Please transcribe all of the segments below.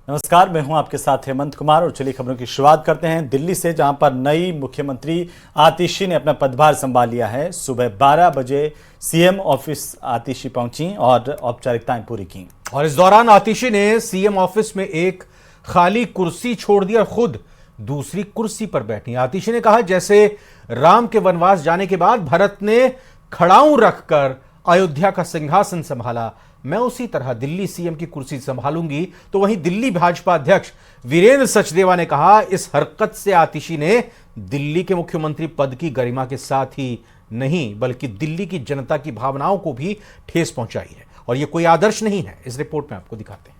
नमस्कार, मैं हूं आपके साथ हेमंत कुमार और चलिए खबरों की शुरुआत करते हैं दिल्ली से, जहां पर नई मुख्यमंत्री आतिशी ने अपना पदभार संभाल लिया है। सुबह 12 बजे सीएम ऑफिस आतिशी पहुंची और औपचारिकताएं पूरी की। और इस दौरान आतिशी ने सीएम ऑफिस में एक खाली कुर्सी छोड़ दी और खुद दूसरी कुर्सी पर बैठी। आतिशी ने कहा, जैसे राम के वनवास जाने के बाद भरत ने खड़ाऊं रखकर अयोध्या का सिंहासन संभाला, मैं उसी तरह दिल्ली सीएम की कुर्सी संभालूंगी। तो वहीं दिल्ली भाजपा अध्यक्ष वीरेंद्र सचदेवा ने कहा, इस हरकत से आतिशी ने दिल्ली के मुख्यमंत्री पद की गरिमा के साथ ही नहीं बल्कि दिल्ली की जनता की भावनाओं को भी ठेस पहुंचाई है और यह कोई आदर्श नहीं है। इस रिपोर्ट में आपको दिखाते हैं।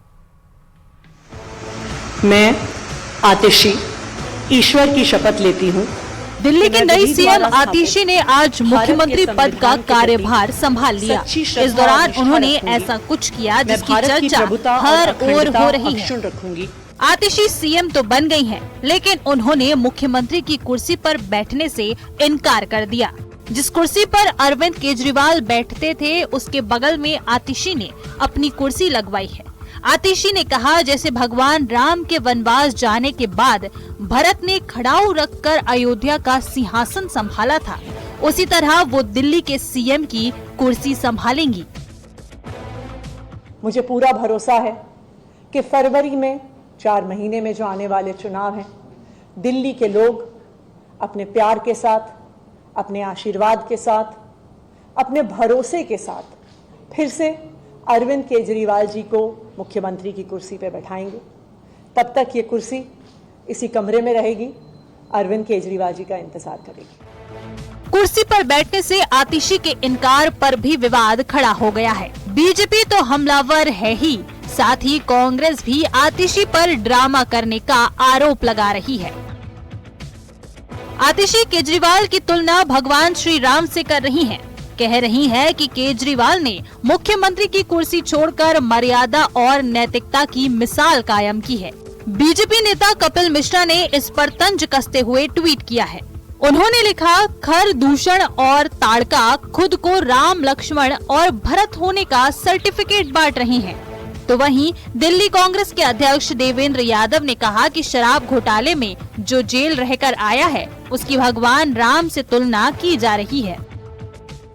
मैं आतिशी ईश्वर की शपथ लेती हूं। दिल्ली की नई सीएम आतिशी ने आज मुख्यमंत्री पद का कार्यभार संभाल लिया। इस दौरान उन्होंने ऐसा कुछ किया जिसकी चर्चा हर ओर हो रही है। आतिशी सीएम तो बन गई हैं, लेकिन उन्होंने मुख्यमंत्री की कुर्सी पर बैठने से इनकार कर दिया। जिस कुर्सी पर अरविंद केजरीवाल बैठते थे, उसके बगल में आतिशी ने अपनी कुर्सी लगवाई है। आतिशी ने कहा, जैसे भगवान राम के वनवास जाने के बाद भरत ने खड़ाऊं रखकर अयोध्या का सिंहासन संभाला था, उसी तरह वो दिल्ली के सीएम की कुर्सी संभालेंगी। मुझे पूरा भरोसा है कि फरवरी में 4 महीने में जो आने वाले चुनाव हैं, दिल्ली के लोग अपने प्यार के साथ, अपने आशीर्वाद के साथ, अपने भरोसे के साथ फिर से अरविंद केजरीवाल जी को मुख्यमंत्री की कुर्सी पर बैठाएंगे। तब तक ये कुर्सी इसी कमरे में रहेगी, अरविंद केजरीवाल जी का इंतजार करेगी। कुर्सी पर बैठने से आतिशी के इनकार पर भी विवाद खड़ा हो गया है। बीजेपी तो हमलावर है ही, साथ ही कांग्रेस भी आतिशी पर ड्रामा करने का आरोप लगा रही है। आतिशी केजरीवाल की तुलना भगवान श्री राम से कर रही हैं। कह रही है कि केजरीवाल ने मुख्यमंत्री की कुर्सी छोड़कर मर्यादा और नैतिकता की मिसाल कायम की है। बीजेपी नेता कपिल मिश्रा ने इस पर तंज कसते हुए ट्वीट किया है। उन्होंने लिखा, खर दूषण और ताड़का खुद को राम, लक्ष्मण और भरत होने का सर्टिफिकेट बांट रही हैं। तो वहीं दिल्ली कांग्रेस के अध्यक्ष देवेंद्र यादव ने कहा कि शराब घोटाले में जो जेल रहकर आया है, उसकी भगवान राम से तुलना की जा रही है।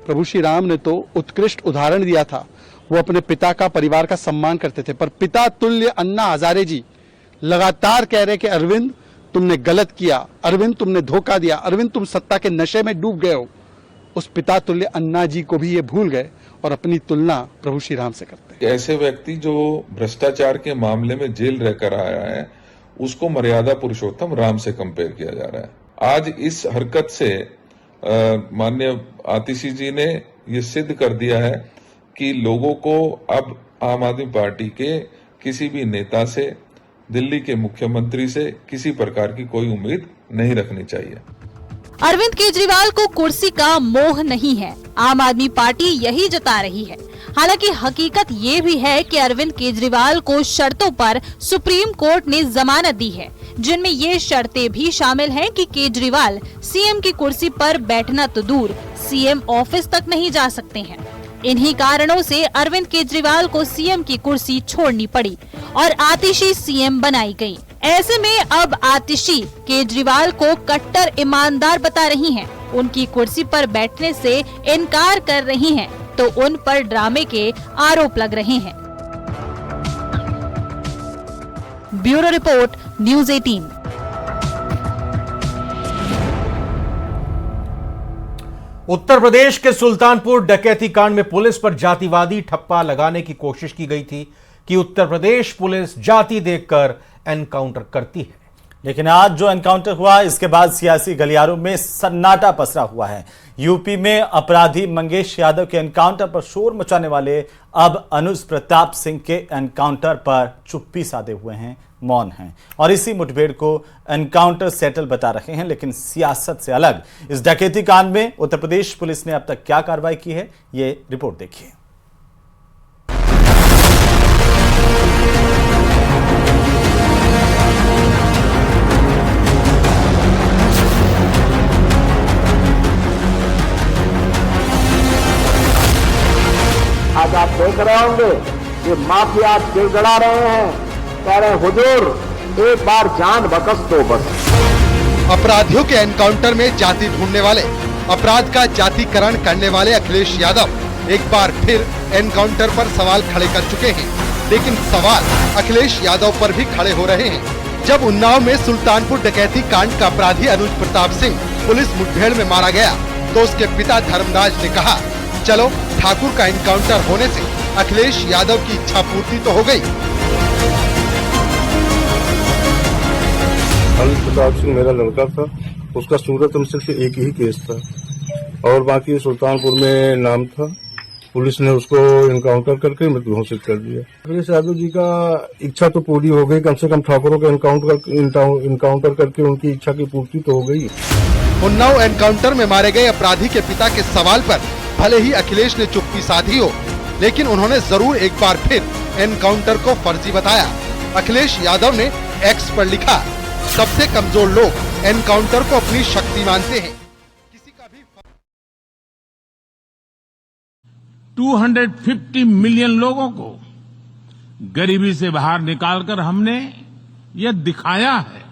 प्रभु श्री राम ने तो उत्कृष्ट उदाहरण दिया था। वो अपने पिता का, परिवार का सम्मान करते थे, पर पिता तुल्य अन्ना हजारे जी लगातार कह रहे कि अरविंद तुमने गलत किया, अरविंद तुमने धोखा दिया, अरविंद तुम सत्ता के नशे में डूब गए हो। उस पिता तुल्य अन्ना जी को भी ये भूल गए और अपनी तुलना प्रभु श्री राम से करते हैं। ऐसे व्यक्ति जो भ्रष्टाचार के मामले में जेल रहकर आया है, उसको मर्यादा पुरुषोत्तम राम से कंपेयर किया जा रहा है। आज इस हरकत से माननीय आतिशी जी ने ये सिद्ध कर दिया है कि लोगों को अब आम आदमी पार्टी के किसी भी नेता से, दिल्ली के मुख्यमंत्री से किसी प्रकार की कोई उम्मीद नहीं रखनी चाहिए। अरविंद केजरीवाल को कुर्सी का मोह नहीं है, आम आदमी पार्टी यही जता रही है। हालांकि हकीकत ये भी है कि अरविंद केजरीवाल को शर्तों पर सुप्रीम कोर्ट ने जमानत दी है, जिनमें ये शर्तें भी शामिल हैं कि केजरीवाल सीएम की कुर्सी पर बैठना तो दूर, सीएम ऑफिस तक नहीं जा सकते हैं। इन्हीं कारणों से अरविंद केजरीवाल को सीएम की कुर्सी छोड़नी पड़ी और आतिशी सीएम बनाई गई। ऐसे में अब आतिशी केजरीवाल को कट्टर ईमानदार बता रही हैं, उनकी कुर्सी पर बैठने से इनकार कर रही हैं, तो उन पर ड्रामे के आरोप लग रहे हैं। Bureau report, news 18। Uttar Pradesh के सुल्तानपुर डकैती कांड में पुलिस पर जातिवादी ठप्पा लगाने की कोशिश की गई थी कि उत्तर प्रदेश पुलिस जाति देखकर एनकाउंटर करती है, लेकिन आज जो एनकाउंटर हुआ, इसके बाद सियासी गलियारों में सन्नाटा पसरा हुआ है। यूपी में अपराधी मंगेश यादव के एनकाउंटर पर शोर मचाने वाले अब अनुज प्रताप सिंह के एनकाउंटर पर चुप्पी साधे हुए हैं, मौन हैं और इसी मुठभेड़ को एनकाउंटर सेटल बता रहे हैं। लेकिन सियासत से अलग इस डकैती कांड में उत्तर प्रदेश पुलिस ने अब तक क्या कार्रवाई की है, ये रिपोर्ट देखिए। आज आप देख रहे होंगे कि माफिया गिड़गड़ा रहे हैं, कह रहे हैं हुजूर एक बार जान बकस दो बस। अपराधियों के एनकाउंटर में जाति ढूंढने वाले, अपराध का जातिकरण करने वाले अखिलेश यादव एक बार फिर एनकाउंटर पर सवाल खड़े कर चुके हैं। लेकिन सवाल अखिलेश यादव पर भी खड़े हो रहे हैं। जब उन्नाव में सुल्तानपुर डकैती कांड का अपराधी अनुज प्रताप सिंह पुलिस मुठभेड़ में मारा गया तो उसके पिता धर्मराज ने कहा, चलो ठाकुर का एनकाउंटर होने से अखिलेश यादव की इच्छा पूर्ति तो हो गई। अनुज प्रताप सिंह मेरा लड़का था, उसका सूरत में सिर्फ एक ही केस था और बाकी सुल्तानपुर में नाम था। पुलिस ने उसको इनकाउंटर करके मृत्यु घोषित कर दिया। अखिलेश यादव जी का इच्छा तो पूरी हो गई, कम से कम ठाकुरों का इनकाउंटर करके उनकी इच्छा की पूर्ति तो हो गई। उन्नाव एनकाउंटर में मारे गए अपराधी के पिता के सवाल पर भले ही अखिलेश ने चुप्पी साधी हो, लेकिन उन्होंने जरूर एक बार फिर एनकाउंटर को फर्जी बताया। अखिलेश यादव ने एक्स पर लिखा, सबसे कमजोर लोग एनकाउंटर को अपनी शक्ति मानते हैं। 250 मिलियन लोगों को गरीबी से बाहर निकालकर हमने यह दिखाया है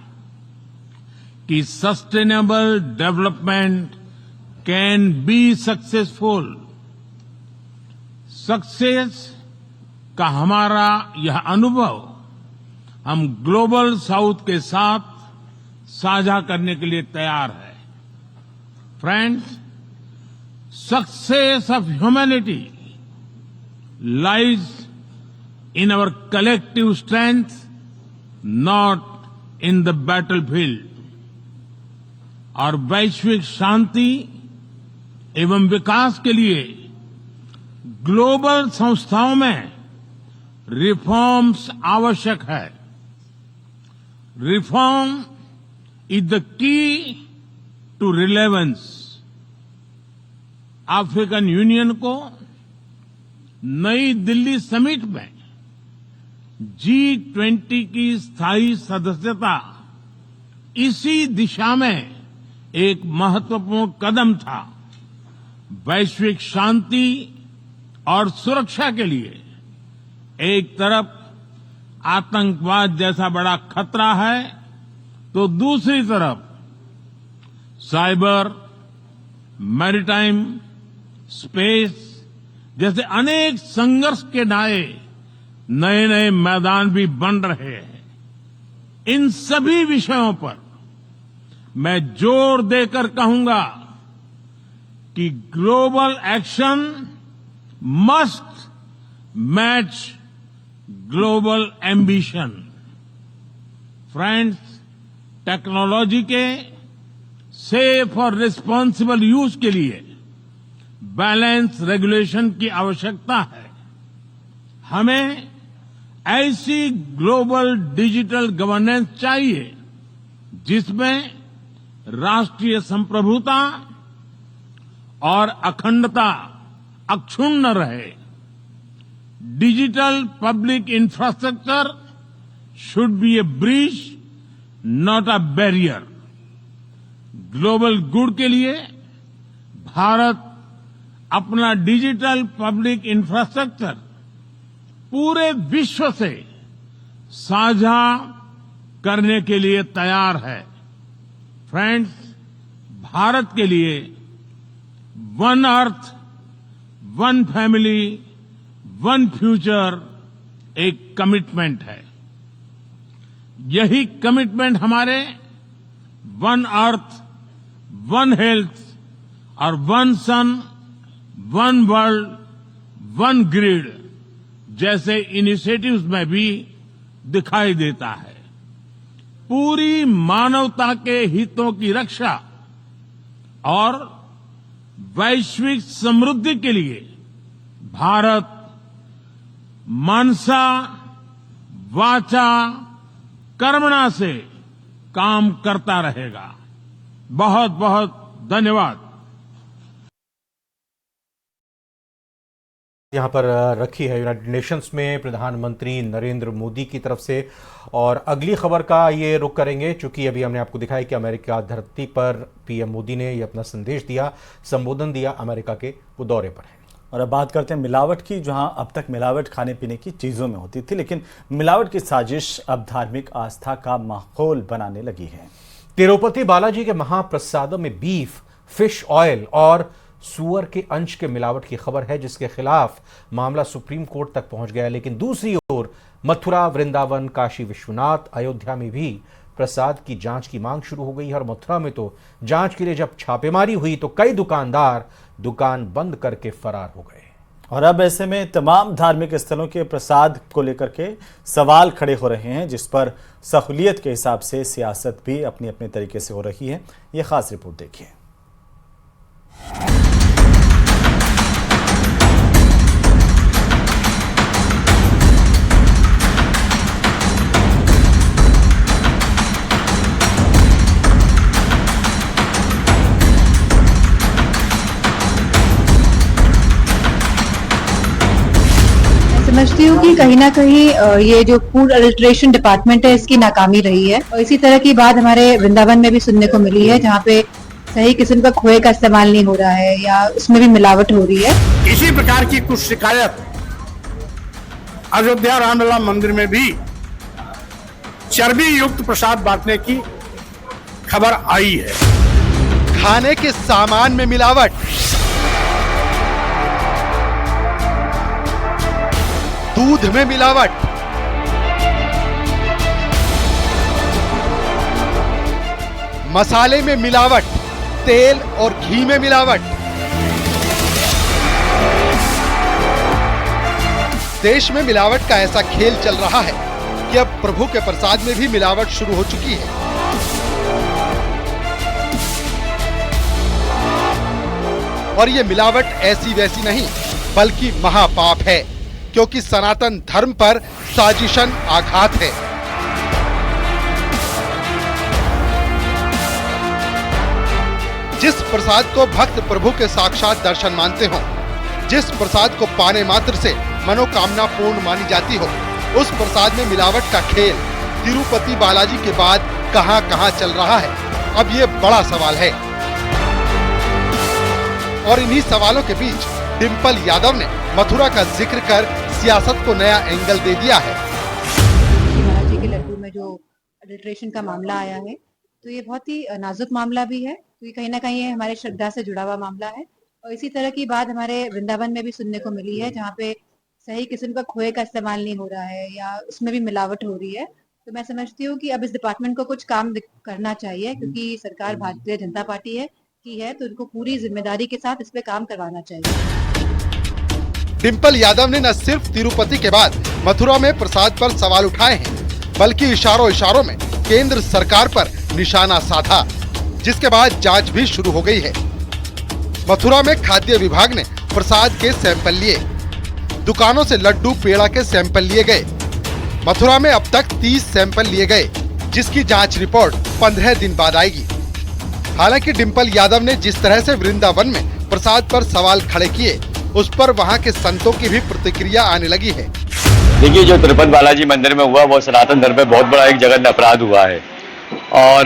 कि sustainable development can be successful. Success का हमारा यह अनुभव हम ग्लोबल साउथ के साथ साझा करने के लिए तैयार है। Friends, success of humanity lies in our collective strength, not in the battlefield. और वैश्विक शांति एवं विकास के लिए ग्लोबल संस्थाओं में रिफॉर्म्स आवश्यक है। Reform is the key to relevance. African Union को नई दिल्ली समिट में G20 की स्थायी सदस्यता इसी दिशा में एक महत्वपूर्ण कदम था। वैश्विक शांति और सुरक्षा के लिए एक तरफ आतंकवाद जैसा बड़ा खतरा है तो दूसरी तरफ साइबर, मैरीटाइम, स्पेस जैसे अनेक संघर्ष के नए नए मैदान भी बन रहे हैं। इन सभी विषयों पर मैं जोर देकर कहूंगा कि global action must match global ambition. Friends, technology के सेफ और रिस्पॉन्सिबल यूज के लिए बैलेंस रेगुलेशन की आवश्यकता है। हमें ऐसी ग्लोबल डिजिटल गवर्नेंस चाहिए जिसमें राष्ट्रीय संप्रभुता और अखंडता अक्षुण्ण रहे। Digital public infrastructure should be A bridge, not a barrier. Global good के लिए भारत अपना डिजिटल पब्लिक इंफ्रास्ट्रक्चर पूरे विश्व से साझा करने के लिए तैयार है। फ्रेंड्स, भारत के लिए one earth, one family, one future एक कमिटमेंट है। यही कमिटमेंट हमारे वन अर्थ, वन हेल्थ और वन सन, वन वर्ल्ड, वन ग्रिड जैसे इनिशिएटिव्स में भी दिखाई देता है। पूरी मानवता के हितों की रक्षा और वैश्विक समृद्धि के लिए भारत मनसा वाचा कर्मणा से काम करता रहेगा। बहुत बहुत धन्यवाद। यहाँ पर रखी है यूनाइटेड नेशंस में प्रधानमंत्री नरेंद्र मोदी की तरफ से। और अगली खबर का ये रुख करेंगे, चूंकि अभी हमने आपको दिखाया कि अमेरिका धरती पर पीएम मोदी ने ये अपना संदेश दिया, संबोधन दिया अमेरिका के, वो दौरे पर है। और अब बात करते हैं मिलावट की, जहां अब तक मिलावट खाने पीने की चीजों में होती थी, लेकिन मिलावट की साजिश अब धार्मिक आस्था का माहौल बनाने लगी है। तिरुपति बालाजी के महाप्रसादों में बीफ, फिश ऑयल और सुअर के अंश के मिलावट की खबर है, जिसके खिलाफ मामला सुप्रीम कोर्ट तक पहुंच गया। लेकिन दूसरी ओर मथुरा, वृंदावन, काशी विश्वनाथ, अयोध्या में भी प्रसाद की जांच की मांग शुरू हो गई है। और मथुरा में तो जांच के लिए जब छापेमारी हुई तो कई दुकानदार दुकान बंद करके फरार हो गए। और अब ऐसे में तमाम धार्मिक स्थलों के प्रसाद को लेकर के सवाल खड़े हो रहे हैं, जिस पर सहूलियत के हिसाब से सियासत भी अपने अपने तरीके से हो रही है। ये खास रिपोर्ट देखिए। समझती हूँ कि कहीं ना कहीं ये जो फूड अडल्ट्रेशन डिपार्टमेंट है इसकी नाकामी रही है। और इसी तरह की बात हमारे वृंदावन में भी सुनने को मिली है, जहाँ पे सही किस्म का खोए का इस्तेमाल नहीं हो रहा है या उसमें भी मिलावट हो रही है। इसी प्रकार की कुछ शिकायत अयोध्या रामलला मंदिर में भी चर्बी युक्त प्रसाद बांटने की खबर आई है। खाने के सामान में मिलावट, दूध में मिलावट, मसाले में मिलावट, तेल और घी में मिलावट। देश में मिलावट का ऐसा खेल चल रहा है कि अब प्रभु के प्रसाद में भी मिलावट शुरू हो चुकी है। और ये मिलावट ऐसी वैसी नहीं बल्कि महापाप है, क्योंकि सनातन धर्म पर साजिशन आघात है। जिस प्रसाद को भक्त प्रभु के साक्षात दर्शन मानते हो, जिस प्रसाद को पाने मात्र से मनोकामना पूर्ण मानी जाती हो, उस प्रसाद में मिलावट का खेल तिरुपति बालाजी के बाद कहां-कहां चल रहा है, अब ये बड़ा सवाल है। और इन्हीं सवालों के बीच डिंपल यादव ने मथुरा का जिक्र कर सियासत को नया एंगल दे दिया है। बालाजी के लड्डू में जो अडल्ट्रेशन का मामला आया है, तो ये बहुत ही नाजुक मामला भी है, क्योंकि कहीं ना कहीं ये हमारे श्रद्धा से जुड़ा हुआ मामला है। और इसी तरह की बात हमारे वृंदावन में भी सुनने को मिली है, जहाँ पे सही किस्म का खोए का इस्तेमाल नहीं हो रहा है या उसमें भी मिलावट हो रही है। तो मैं समझती हूँ कि अब इस डिपार्टमेंट को कुछ काम करना चाहिए, क्योंकि सरकार भारतीय जनता पार्टी की है, तो उनको पूरी जिम्मेदारी के साथ इस पे काम करवाना चाहिए। डिंपल यादव ने न सिर्फ तिरुपति के बाद मथुरा में प्रसाद पर सवाल उठाए हैं, बल्कि इशारों में केंद्र सरकार पर निशाना साधा, जिसके बाद जांच भी शुरू हो गई है। मथुरा में खाद्य विभाग ने प्रसाद के सैंपल लिए, दुकानों से लड्डू पेड़ा के सैंपल लिए गए। मथुरा में अब तक 30 सैंपल लिए गए, जिसकी जांच रिपोर्ट 15 दिन बाद आएगी। हालांकि डिंपल यादव ने जिस तरह से वृंदावन में प्रसाद पर सवाल खड़े किए, उस पर वहां के संतों की भी प्रतिक्रिया आने लगी है। देखिए, जो तिरुपति बालाजी मंदिर में हुआ वो सनातन धर्म में बहुत बड़ा एक जघन्य अपराध हुआ है। और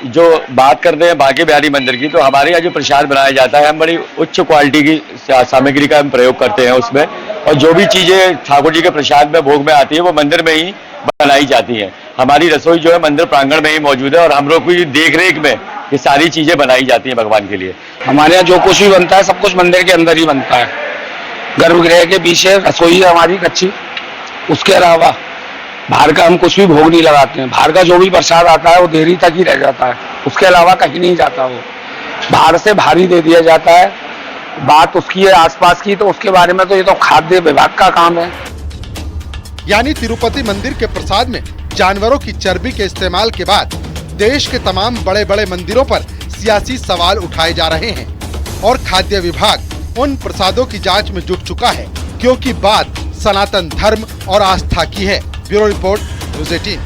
जो बात करते हैं बांके बिहारी मंदिर की, तो हमारे यहाँ जो प्रसाद बनाया जाता है, हम बड़ी उच्च क्वालिटी की सामग्री का हम प्रयोग करते हैं उसमें, और जो भी चीजें ठाकुर जी के प्रसाद में भोग में आती है वो मंदिर में ही बनाई जाती है। हमारी रसोई जो है मंदिर प्रांगण में ही मौजूद है, और हम लोग की देख रेख में ये सारी चीजें बनाई जाती हैं भगवान के लिए। हमारे यहाँ जो कुछ भी बनता है सब कुछ मंदिर के अंदर ही बनता है। गर्भगृह के पीछे रसोई है हमारी कच्ची, उसके अलावा बाहर का हम कुछ भी भोग नहीं लगाते हैं। बाहर का जो भी प्रसाद आता है वो देरी तक ही रह जाता है, उसके अलावा कहीं नहीं जाता। वो बाहर से भारी दे दिया जाता है। बात उसकी है आसपास की, तो उसके बारे में तो ये तो खाद्य विभाग का काम है। यानी तिरुपति मंदिर के प्रसाद में जानवरों की चर्बी के इस्तेमाल के बाद देश के तमाम बड़े बड़े मंदिरों पर सियासी सवाल उठाए जा रहे हैं, और खाद्य विभाग उन प्रसादों की जांच में जुट चुका है, क्योंकि बात सनातन धर्म और आस्था की है। Bureau report, news 18।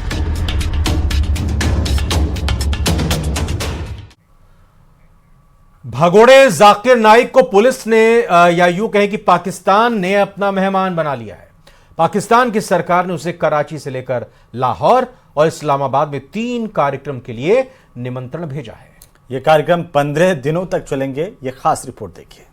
भगोड़े जाकिर नाइक को पुलिस ने या यूं कहें कि पाकिस्तान ने अपना मेहमान बना लिया है। पाकिस्तान की सरकार ने उसे कराची से लेकर लाहौर और इस्लामाबाद में 3 कार्यक्रम के लिए निमंत्रण भेजा है। ये कार्यक्रम 15 दिनों तक चलेंगे। ये खास रिपोर्ट देखिए।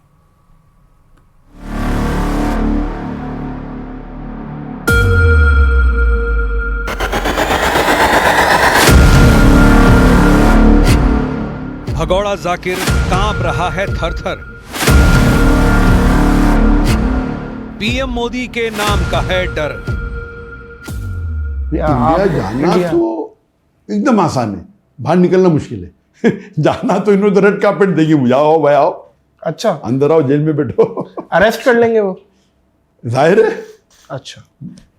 भगौड़ा जाकिर कांप रहा है थर-थर। पीएम मोदी के नाम का है डर। इंडिया जाना तो एकदम आसान है, बाहर निकलना मुश्किल है। जाना तो इन्होंने तो रेड कार्पेट देगी, बुझाओ भाई आओ, अच्छा अंदर आओ, जेल में बैठो, अरेस्ट कर लेंगे वो, जाहिर है। अच्छा,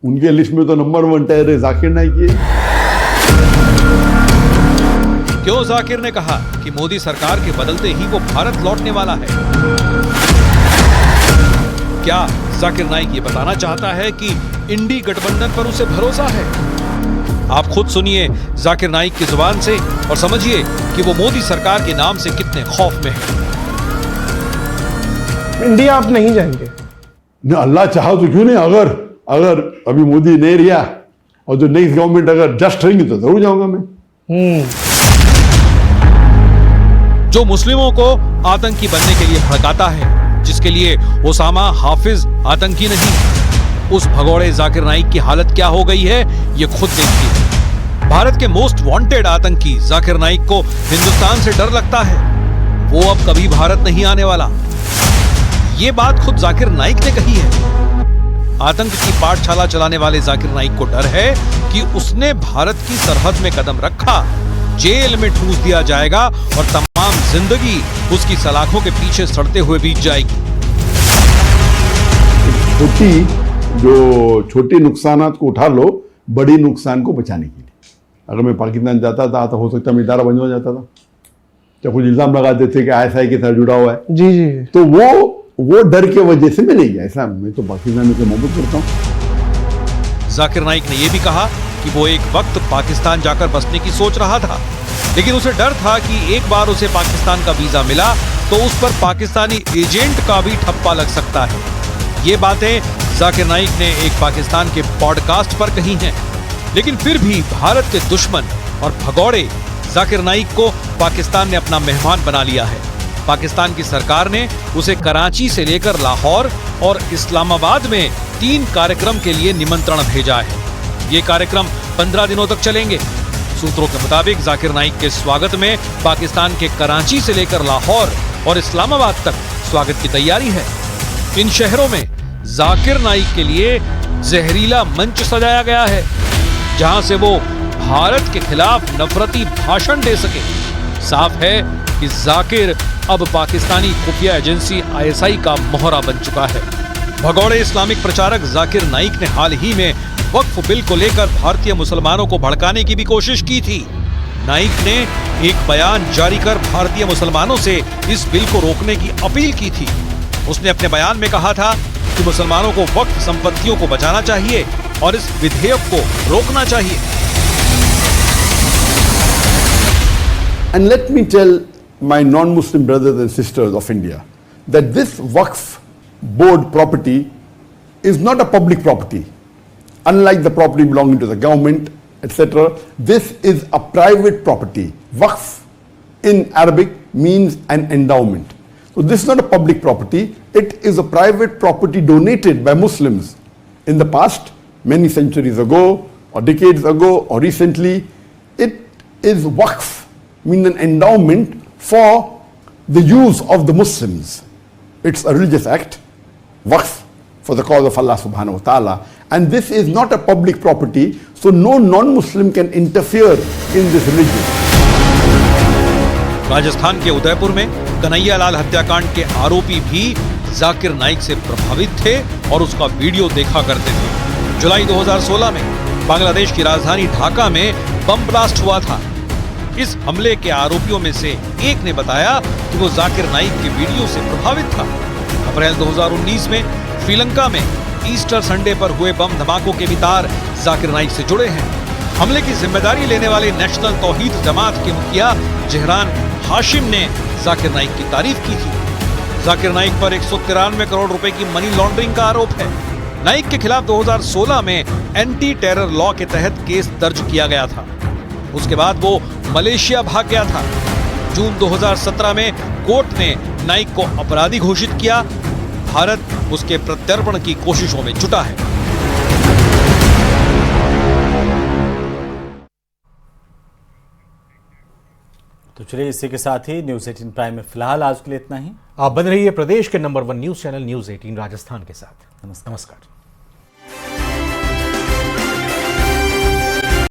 उनके लिस्ट में तो नंबर 1 टायर जाकिर नाइक है। क्यों जाकिर ने कहा कि मोदी सरकार के बदलते ही वो भारत लौटने वाला है? क्या जाकिर नाइक ये बताना चाहता है कि इंडी गठबंधन पर उसे भरोसा है? आप खुद सुनिए जाकिर नाइक की जुबान से और समझिए कि वो मोदी सरकार के नाम से कितने खौफ में है। इंडिया आप नहीं जाएंगे? न अल्लाह चाहो तो क्यों नहीं, अगर अभी मोदी नहीं रहा और जो नेक्स्ट गवर्नमेंट अगर जस्ट रहेंगी तो जरूर जाऊंगा मैं। जो मुस्लिमों को आतंकी बनने के लिए भड़काता है, जिसके लिए ओसामा हाफिज आतंकी नहीं, उस भगौड़े जाकिर नाइक की हालत क्या हो गई है ये खुद देखिए। भारत के मोस्ट वांटेड आतंकी जाकिर नाइक को हिंदुस्तान से डर लगता है, वो अब कभी भारत नहीं आने वाला। ये बात खुद जाकिर नाइक ने कही है। आतंक की पाठशाला चलाने वाले जाकिर नाइक को डर है कि उसने भारत की सरहद में कदम रखा, जेल में ठूस दिया जाएगा और तमाम जिंदगी उसकी सलाखों के पीछे सड़ते हुए बीत जाएगी। छोटी नुकसानात को उठा लो बड़ी नुकसान को बचाने के लिए। अगर मैं पाकिस्तान जाता था तो हो सकता है इदारा बंद हो जाता था, जब कुछ इल्जाम लगाते थे कि ISI के साथ जुड़ा हुआ है। जी जी, तो वो डर की वजह से मैं नहीं गया। ऐसा मैं तो पाकिस्तान से मोहब्बत करता हूँ। जाकिर नाइक ने यह भी कहा कि वो एक वक्त पाकिस्तान जाकर बसने की सोच रहा था, लेकिन उसे डर था कि एक बार उसे पाकिस्तान का वीजा मिला तो उस पर पाकिस्तानी एजेंट का भी ठप्पा लग सकता है। ये बातें जाकिर नाइक ने एक पाकिस्तान के पॉडकास्ट पर कही हैं, लेकिन फिर भी भारत के दुश्मन और भगौड़े जाकिर नाइक को पाकिस्तान ने अपना मेहमान बना लिया है। पाकिस्तान की सरकार ने उसे कराची से लेकर लाहौर और इस्लामाबाद में 3 कार्यक्रम के लिए निमंत्रण भेजा है। ये कार्यक्रम 15 दिनों तक चलेंगे। सूत्रों के मुताबिक जाकिर नाइक के स्वागत में पाकिस्तान के कराची से लेकर लाहौर और इस्लामाबाद तक स्वागत की तैयारी है। इन शहरों में जाकिर नाइक के लिए जहरीला मंच सजाया गया है, जहां से वो भारत के खिलाफ नफरती भाषण दे सके। साफ है कि जाकिर अब पाकिस्तानी खुफिया एजेंसी ISI का मोहरा बन चुका है। भगौड़े इस्लामिक प्रचारक जाकिर नाइक ने हाल ही में वक्फ बिल को लेकर भारतीय मुसलमानों को भड़काने की भी कोशिश की थी। नाइक ने एक बयान जारी कर भारतीय मुसलमानों से इस बिल को रोकने की अपील की थी। उसने अपने बयान में कहा था कि मुसलमानों को वक्फ संपत्तियों को बचाना चाहिए और इस विधेयक को रोकना चाहिए। And let me tell my non-Muslim brothers and sisters of India that this Waqf board property is not a public property. Unlike the property belonging to the government, etc., this is a private property. Waqf in Arabic means an endowment. So this is not a public property. It is a private property donated by Muslims in the past, many centuries ago, or decades ago, or recently. It is Waqf, means an endowment for the use of the Muslims. It's a religious act, Waqf, for the cause of Allah subhanahu wa ta'ala. And this is not a public property, so no non-Muslim can interfere in this religion. Rajasthan के उदयपुर में कन्हैया लाल हत्याकांड के आरोपी भी जाकिर नाइक से प्रभावित थे और उसका वीडियो देखा करते थे। जुलाई 2016 में बांग्लादेश की राजधानी ढाका में बम ब्लास्ट हुआ था। इस हमले के आरोपियों में से एक ने बताया कि वो जाकिर नाइक के वीडियो से प्रभावित था। अप्रैल 2019 में श्रीलंका में ईस्टर संडे पर हुए बम धमाकों के भी तार जाकिर नाइक से जुड़े हैं। हमले की जिम्मेदारी लेने वाले नेशनल तौहीद जमात के मुखिया जहरान हाशिम ने जाकिर नाइक की तारीफ की थी। जाकिर नाइक पर 193 करोड़ रुपए की मनी लॉन्ड्रिंग का आरोप है। नाइक के खिलाफ 2016 में एंटी टेरर लॉ के तहत केस दर्ज किया गया था। उसके बाद वो मलेशिया भाग गया था। जून 2017 में कोर्ट ने नाइक को अपराधी घोषित किया। भारत उसके प्रत्यर्पण की कोशिशों में जुटा है। तो तो चलिए इसी के साथ ही न्यूज 18 प्राइम में फिलहाल आज के लिए इतना ही। आप बन रही है प्रदेश के number 1 news channel news 18 Rajasthan के साथ। नमस्कार।